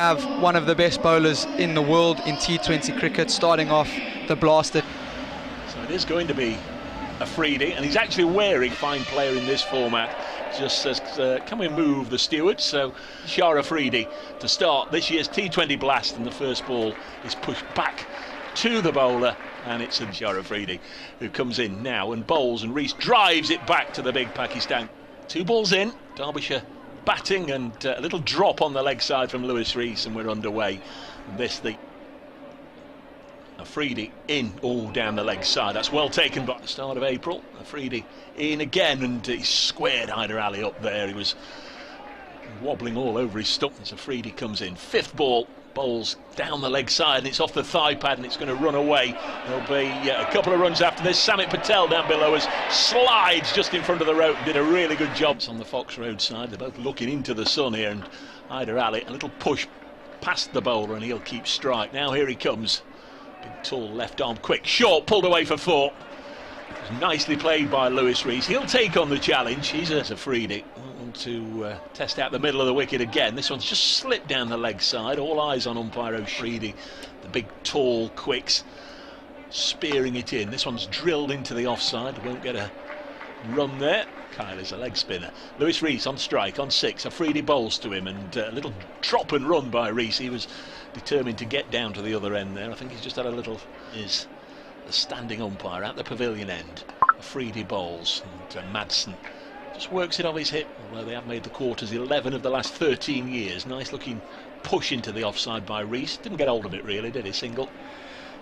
have one of the best bowlers in the world in T20 cricket starting off the blaster. So it is going to be Afridi, and he's actually wearing fine player in this format. Just says, can we move the steward? So Shah Afridi to start this year's T20 blast, and the first ball is pushed back to the bowler, and it's Shah Afridi who comes in now and bowls, and Rees drives it back to the big Pakistan. 2 balls in, Derbyshire batting, and a little drop on the leg side from Lewis Rees, and we're underway. And this the Afridi in all down the leg side. That's well taken by the start of April. Afridi in again, and he squared Haider Ali up there. He was wobbling all over his stump as Afridi comes in. 5th ball, bowls down the leg side, and it's off the thigh pad, and it's going to run away. There'll be a couple of runs after this. Samit Patel down below us slides just in front of the rope, did a really good job. It's on the Fox Road side. They're both looking into the sun here, and Haider Ali, a little push past the bowler, and he'll keep strike. Now here he comes. Big tall left arm, quick, short, pulled away for 4. Nicely played by Lewis Rees. He'll take on the challenge. He's Afridi to test out the middle of the wicket again. This one's just slipped down the leg side. All eyes on umpire Afridi. The big tall quicks spearing it in. This one's drilled into the offside. Won't get a run there. Kyle is a leg spinner. Lewis Rees on strike on 6. Afridi bowls to him, and a little drop and run by Rees. He was determined to get down to the other end there. I think he's just had a little. Is the standing umpire at the pavilion end. Afridi bowls, and Madsen just works it off his hip, although they have made the quarters 11 of the last 13 years. Nice looking push into the offside by Rees. Didn't get hold of it really, did he? Single.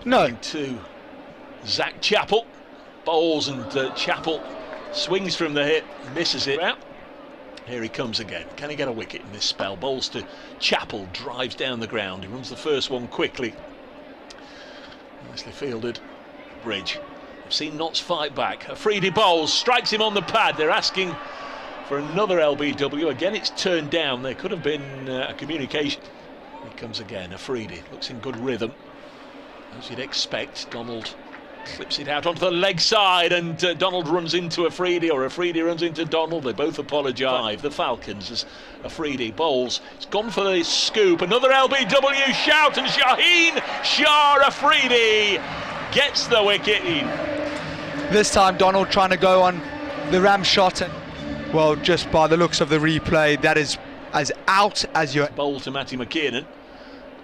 No. To Zach Chappell. Bowls, and Chappell swings from the hip, misses it out. Here he comes again. Can he get a wicket in this spell? Bowls to Chappell, drives down the ground. He runs the first one quickly. Nicely fielded. Bridge. I've seen Knotts fight back. Afridi bowls, strikes him on the pad. They're asking for another LBW. Again, it's turned down. There could have been a communication. Here comes again. Afridi looks in good rhythm, as you'd expect. Donald clips it out onto the leg side, and Donald runs into Afridi, or Afridi runs into Donald. They both apologise. The Falcons, as Afridi bowls. It's gone for the scoop. Another LBW shout, and Shaheen Shah Afridi gets the wicket in. This time Donald trying to go on the ram shot, and well, just by the looks of the replay, that is as out as your bowl to Matty McKiernan,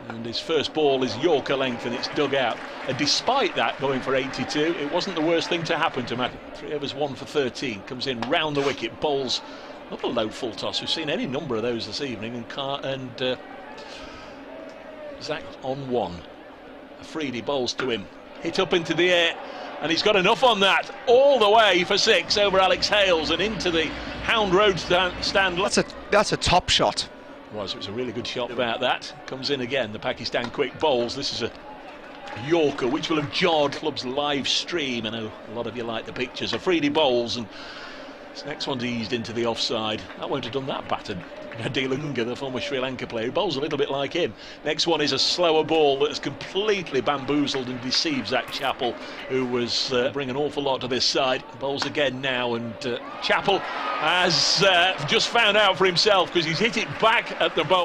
and his first ball is Yorker length, and it's dug out. And despite that, going for 82, it wasn't the worst thing to happen to Matty. 3 overs 1 for 13, comes in round the wicket, bowls another low full toss. We've seen any number of those this evening, and Zach on 1. Afridi bowls to him, hit up into the air, and he's got enough on that, all the way for 6 over Alex Hales and into the Hound Road stand. That's a top shot. It was a really good shot about that. Comes in again, the Pakistan quick bowls. This is a Yorker which will have jarred club's live stream. I know a lot of you like the pictures. Afridi bowls, and this next one's eased into the offside. That won't have done that battered. Dilunga, the former Sri Lanka player, bowls a little bit like him. Next one is a slower ball that has completely bamboozled and deceived Zach Chappell, who was bringing an awful lot to this side. Bowls again now, and Chappell has just found out for himself, because he's hit it back at the bowl.